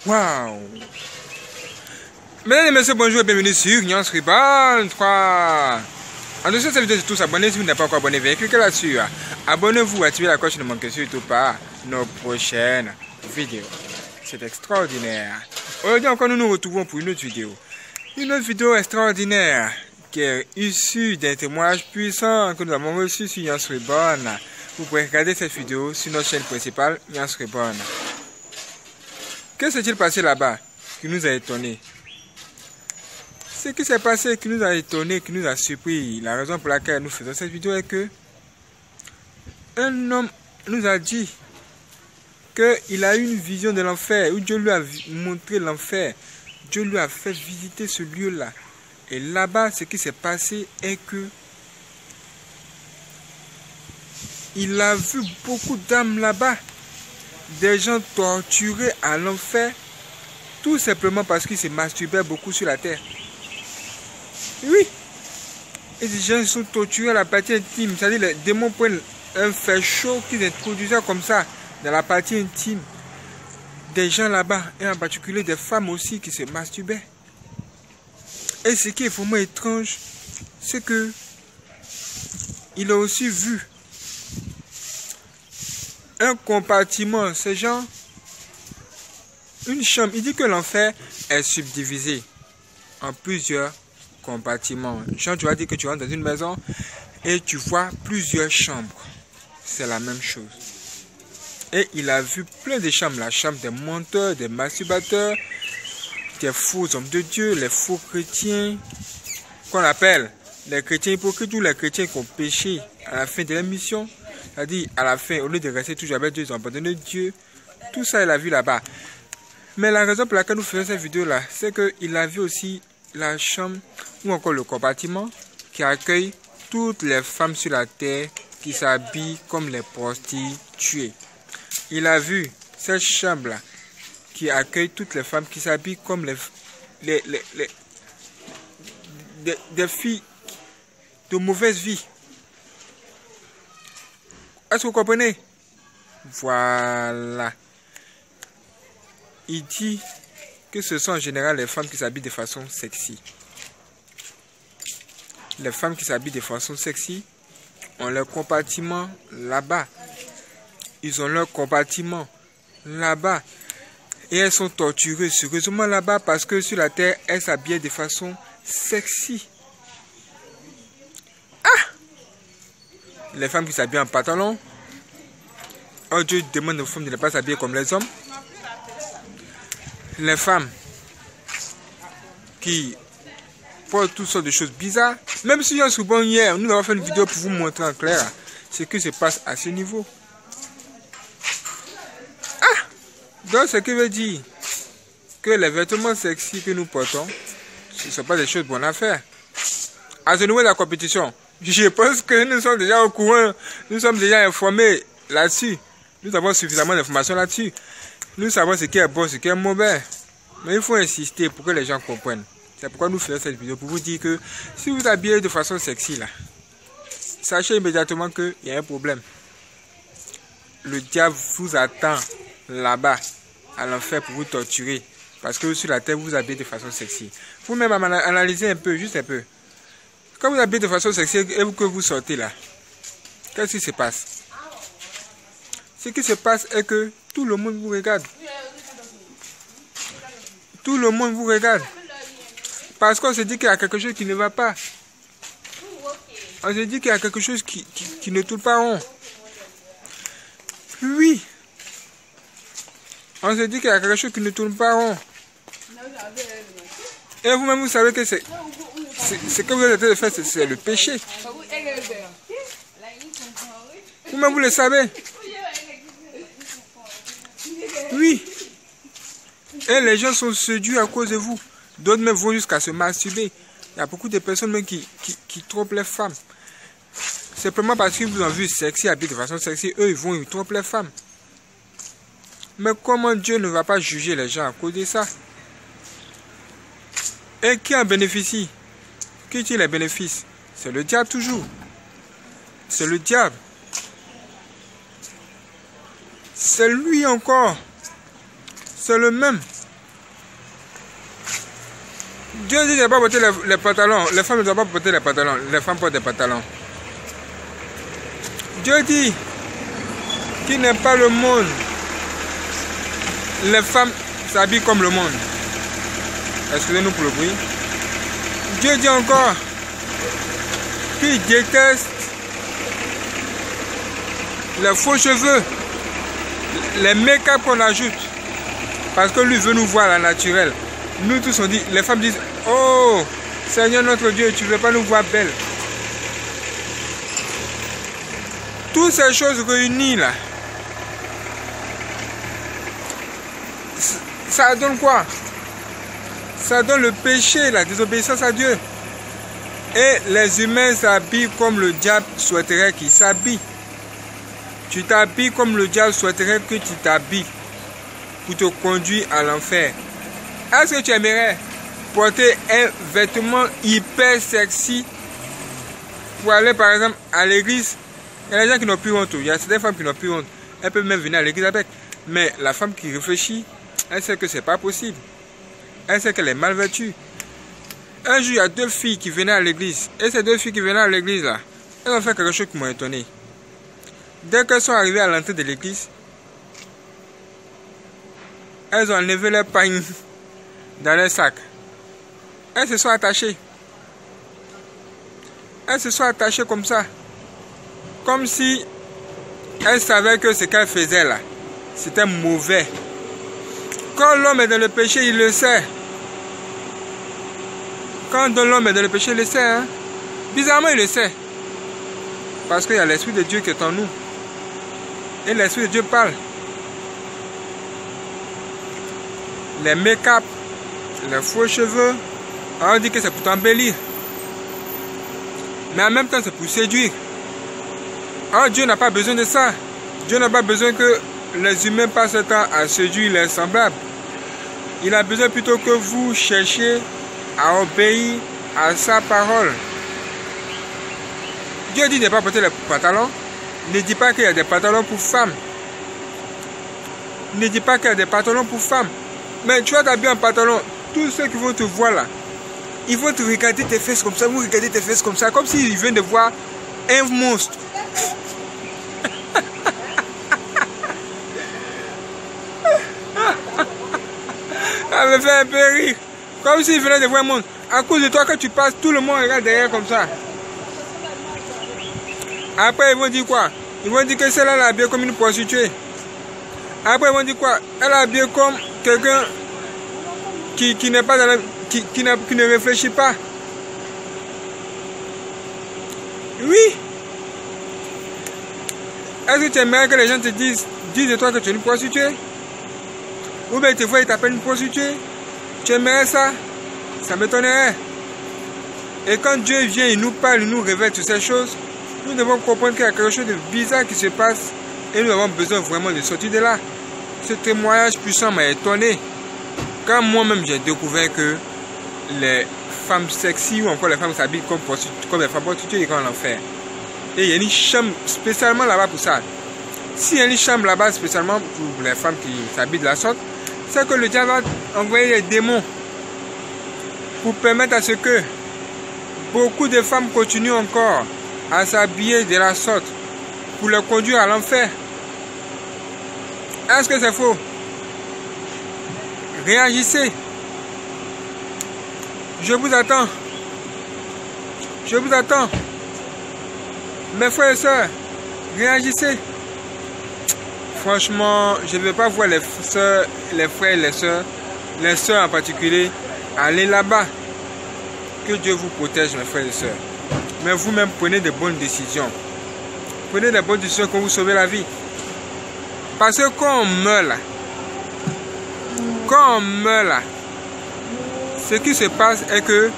Waouh! Mesdames et messieurs, bonjour et bienvenue sur Nyans Reborn 3. En dessous de cette vidéo, c'est tous abonnés. Si vous n'êtes pas encore abonné, veuillez cliquer là-dessus. Abonnez-vous, activez la cloche, ne manquez surtout pas nos prochaines vidéos. C'est extraordinaire. Aujourd'hui encore, nous nous retrouvons pour une autre vidéo. Une autre vidéo extraordinaire qui est issue d'un témoignage puissant que nous avons reçu sur Nyans Reborn. Vous pouvez regarder cette vidéo sur notre chaîne principale, Nyans Reborn. Que s'est-il passé là-bas qui nous a étonnés? Ce qui s'est passé qui nous a étonnés, qui nous a surpris, la raison pour laquelle nous faisons cette vidéo est que un homme nous a dit qu'il a eu une vision de l'enfer, où Dieu lui a montré l'enfer. Dieu lui a fait visiter ce lieu-là. Et là-bas, ce qui s'est passé est que il a vu beaucoup d'âmes là-bas. Des gens torturés à l'enfer, tout simplement parce qu'ils se masturbaient beaucoup sur la terre. Oui. Et des gens sont torturés à la partie intime. C'est-à-dire les démons prennent un fer chaud qu'ils introduisaient comme ça dans la partie intime. Des gens là-bas, et en particulier des femmes aussi qui se masturbaient. Et ce qui est vraiment étrange, c'est que il a aussi vu un compartiment, ces gens, une chambre. Il dit que l'enfer est subdivisé en plusieurs compartiments. Genre, tu vas dire que tu rentres dans une maison et tu vois plusieurs chambres. C'est la même chose. Et il a vu plein de chambres. La chambre des menteurs, des masturbateurs, des faux hommes de Dieu, les faux chrétiens, qu'on appelle les chrétiens hypocrites ou les chrétiens qui ont péché à la fin de la mission. C'est-à-dire, à la fin, au lieu de rester toujours avec Dieu, ils ont abandonné Dieu. Tout ça, il a vu là-bas. Mais la raison pour laquelle nous faisons cette vidéo-là, c'est qu'il a vu aussi la chambre ou encore le compartiment qui accueille toutes les femmes sur la terre qui s'habillent comme les prostituées. Il a vu cette chambre-là qui accueille toutes les femmes qui s'habillent comme des filles de mauvaise vie. Est-ce que vous comprenez? Voilà. Il dit que ce sont en général les femmes qui s'habillent de façon sexy. Les femmes qui s'habillent de façon sexy ont leur compartiment là-bas. Ils ont leur compartiment là-bas. Et elles sont torturées sérieusement là-bas parce que sur la terre, elles s'habillaient de façon sexy. Les femmes qui s'habillent en pantalon. Oh, Dieu demande aux femmes de ne pas s'habiller comme les hommes. Les femmes qui portent toutes sortes de choses bizarres. Même si on bon hier, nous avons fait une vidéo pour vous montrer en clair ce qui se passe à ce niveau. Donc ce qui veut dire que les vêtements sexy que nous portons, ce ne sont pas des choses bonnes à faire. À ce niveau de la compétition, je pense que nous sommes déjà au courant, nous sommes déjà informés là-dessus. Nous avons suffisamment d'informations là-dessus. Nous savons ce qui est bon, ce qui est mauvais. Mais il faut insister pour que les gens comprennent. C'est pourquoi nous faisons cette vidéo, pour vous dire que si vous habillez de façon sexy là, sachez immédiatement qu'il y a un problème. Le diable vous attend là-bas, à l'enfer, pour vous torturer. Parce que sur la terre, vous habillez de façon sexy. Vous-même analysez un peu, juste un peu. Quand vous habillez de façon sexy et que vous sortez là, qu'est-ce qui se passe? Ce qui se passe est que tout le monde vous regarde. Tout le monde vous regarde. Parce qu'on se dit qu'il y a quelque chose qui ne va pas. On se dit qu'il y a quelque chose qui ne tourne pas rond. Oui. On se dit qu'il y a quelque chose qui ne tourne pas rond. Et vous-même, vous savez que ce que vous êtes en train de faire, c'est le péché. Vous-même, vous le savez. Oui. Et les gens sont séduits à cause de vous. D'autres même vont jusqu'à se masturber. Il y a beaucoup de personnes même qui trompent les femmes. Simplement parce qu'ils vous ont vu sexy, habillés de façon sexy, eux, ils trompent les femmes. Mais comment Dieu ne va pas juger les gens à cause de ça? Et qui en bénéficie? Qui tire les bénéfices? C'est le diable toujours. C'est le diable. C'est lui encore. C'est le même. Dieu dit de ne pas porter les pantalons. Les femmes ne doivent pas porter les pantalons. Les femmes portent des pantalons. Dieu dit qu'il n'aime pas le monde. Les femmes s'habillent comme le monde. Excusez-nous pour le bruit. Dieu dit encore qu'il déteste les faux cheveux, les make-up qu'on ajoute. Parce que lui veut nous voir à la naturelle. Nous tous on dit, les femmes disent, oh Seigneur notre Dieu, tu ne veux pas nous voir belles. Toutes ces choses réunies là, ça donne quoi? Ça donne le péché, la désobéissance à Dieu. Et les humains s'habillent comme le diable souhaiterait qu'ils s'habillent. Tu t'habilles comme le diable souhaiterait que tu t'habilles pour te conduire à l'enfer. Est-ce que tu aimerais porter un vêtement hyper sexy pour aller par exemple à l'église? Il y a des gens qui n'ont plus honte. Il y a certaines femmes qui n'ont plus honte. Elles peuvent même venir à l'église avec. Mais la femme qui réfléchit, elle sait que c'est pas possible. Elle sait qu'elle est mal vêtue. Un jour, il y a 2 filles qui venaient à l'église. Et ces 2 filles qui venaient à l'église là, elles ont fait quelque chose qui m'a étonné. Dès qu'elles sont arrivées à l'entrée de l'église, elles ont enlevé leur pagne dans leur sac. Elles se sont attachées. Elles se sont attachées comme ça. Comme si elles savaient que ce qu'elles faisaient là, c'était mauvais. Quand l'homme est dans le péché, il le sait. Quand l'homme est dans le péché, il le sait. Hein? Bizarrement, il le sait. Parce qu'il y a l'Esprit de Dieu qui est en nous. Et l'Esprit de Dieu parle. Les make-up, les faux cheveux, on dit que c'est pour t'embellir. Mais en même temps, c'est pour séduire. Alors Dieu n'a pas besoin de ça. Dieu n'a pas besoin que les humains passent le temps à séduire les semblables. Il a besoin plutôt que vous cherchiez à obéir à sa parole. Dieu dit de ne pas porter les pantalons. Ne dit pas qu'il y a des pantalons pour femmes. Ne dit pas qu'il y a des pantalons pour femmes. Mais tu vas t'habiller en pantalon. Tous ceux qui vont te voir là, ils vont te regarder tes fesses comme ça. Vous regardez tes fesses comme ça. Comme s'ils viennent de voir un monstre. Ça me fait un peu rire. Comme s'ils venaient de voir un monstre. À cause de toi, quand tu passes, tout le monde regarde derrière comme ça. Après, ils vont dire quoi? Ils vont dire que celle-là, elle est habillée comme une prostituée. Après, ils vont dire quoi? Elle est habillée comme quelqu'un qui n'est pas dans la, qui ne réfléchit pas. Oui. Est-ce que tu aimerais que les gens te disent de toi que tu es une prostituée? Ou bien tu vois, ils t'appellent une prostituée? Tu aimerais ça? Ça m'étonnerait. Et quand Dieu vient, il nous parle, il nous révèle toutes ces choses, nous devons comprendre qu'il y a quelque chose de bizarre qui se passe et nous avons besoin vraiment de sortir de là. Ce témoignage puissant m'a étonné. Quand moi-même j'ai découvert que les femmes sexy ou encore les femmes s'habillent comme les femmes prostituées iront en enfer. Et il y a une chambre spécialement là-bas pour ça. S'il y a une chambre là-bas spécialement pour les femmes qui s'habillent de la sorte, c'est que le diable va envoyer les démons pour permettre à ce que beaucoup de femmes continuent encore à s'habiller de la sorte pour les conduire à l'enfer. Est-ce que c'est faux? Réagissez. Je vous attends. Je vous attends. Mes frères et sœurs, réagissez. Franchement, je ne veux pas voir les frères et les sœurs en particulier, aller là-bas. Que Dieu vous protège, mes frères et sœurs. Mais vous-même, prenez de bonnes décisions. Prenez des bonnes décisions pour vous sauver la vie. Parce que quand on meurt là, ce qui se passe est que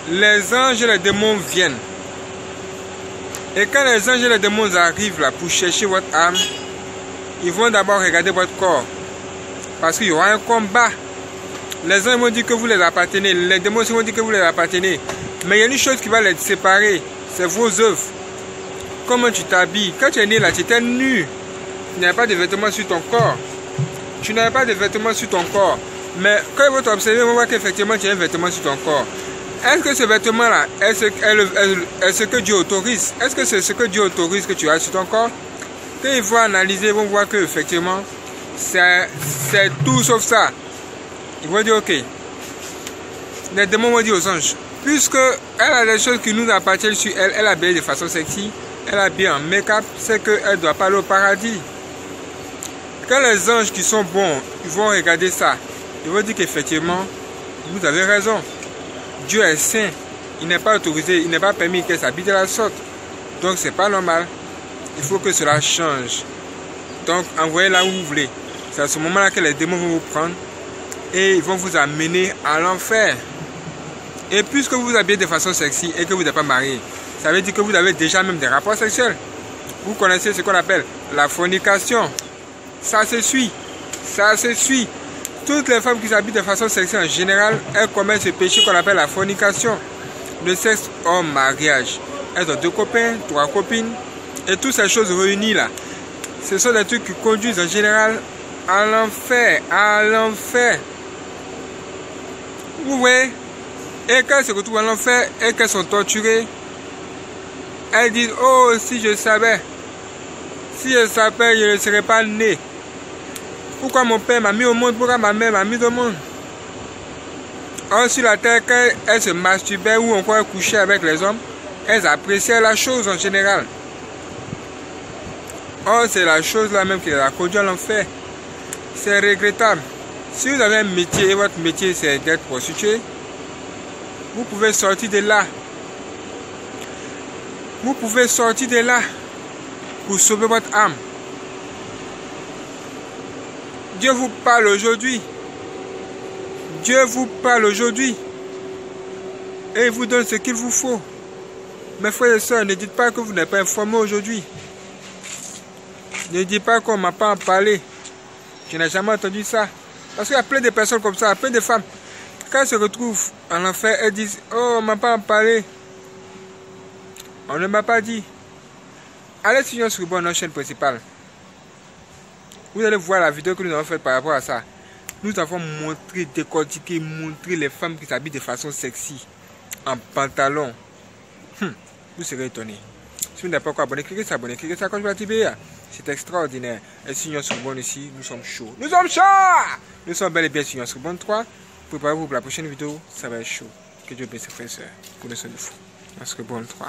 les anges et les démons viennent. Et quand les anges et les démons arrivent là pour chercher votre âme, ils vont d'abord regarder votre corps. Parce qu'il y aura un combat. Les anges vont dire que vous les appartenez. Les démons vont dire que vous les appartenez. Mais il y a une chose qui va les séparer. C'est vos œuvres. Comment tu t'habilles. Quand tu es né là, tu étais nu. Tu n'avais pas de vêtements sur ton corps. Tu n'avais pas de vêtements sur ton corps. Mais quand ils vont t'observer, ils vont voir qu'effectivement tu as un vêtement sur ton corps. Est-ce que ce vêtement-là est ce que Dieu autorise? Est-ce que c'est ce que Dieu autorise que tu as sur ton corps? Quand ils vont analyser, ils vont voir que effectivement c'est tout sauf ça. Ils vont dire ok. Les démons vont dire aux anges, puisque elle a des choses qui nous appartiennent sur elle, elle a bien de façon sexy, elle a bien en make-up, c'est qu'elle doit pas aller au paradis. Quand les anges qui sont bons, ils vont regarder ça, ils vont dire qu'effectivement, vous avez raison. Dieu est saint, il n'est pas autorisé, il n'est pas permis qu'elle s'habille de la sorte. Donc c'est pas normal. Il faut que cela change. Donc envoyez là où vous voulez. C'est à ce moment-là que les démons vont vous prendre et ils vont vous amener à l'enfer. Et puisque vous vous habillez de façon sexy et que vous n'êtes pas marié, ça veut dire que vous avez déjà même des rapports sexuels. Vous connaissez ce qu'on appelle la fornication. Ça se suit. Ça se suit. Toutes les femmes qui s'habillent de façon sexuelle en général, elles commettent ce péché qu'on appelle la fornication. Le sexe hors mariage. Elles ont 2 copains, 3 copines. Et toutes ces choses réunies là, ce sont des trucs qui conduisent en général à l'enfer. À l'enfer. Vous voyez? Et quand elles se retrouvent à l'enfer et qu'elles sont torturées, elles disent, oh, si je savais, je ne serais pas né. Pourquoi mon père m'a mis au monde? Pourquoi ma mère m'a mis au monde? Or, sur la terre, quand elles se masturbaient ou encore couchaient avec les hommes, elles appréciaient la chose en général. Or, c'est la chose là même qui les a conduit à l'enfer. C'est regrettable. Si vous avez un métier et votre métier c'est d'être prostitué, vous pouvez sortir de là. Vous pouvez sortir de là pour sauver votre âme. Dieu vous parle aujourd'hui. Dieu vous parle aujourd'hui. Et il vous donne ce qu'il vous faut. Mes frères et sœurs, ne dites pas que vous n'êtes pas informés aujourd'hui. Ne dites pas qu'on ne m'a pas en parlé. Je n'ai jamais entendu ça. Parce qu'il y a plein de personnes comme ça, plein de femmes. Quand elles se retrouvent en enfer, elles disent, oh, on ne m'a pas en parlé. On ne m'a pas dit. Allez sur notre chaîne principale. Vous allez voir la vidéo que nous avons faite par rapport à ça. Nous avons montré, décortiqué, montré les femmes qui s'habillent de façon sexy, en pantalon. Vous serez étonnés. Si vous n'êtes pas encore abonné, cliquez sur abonner, cliquez sur la cloche pour activer. C'est extraordinaire. Et si nous sommes bons ici, nous sommes chauds. Nous sommes chauds! Nous sommes bel et bien sur notre 3. Préparez-vous pour la prochaine vidéo, ça va être chaud. Que Dieu bénisse frères et sœurs. Prenez soin de vous. Notre 3.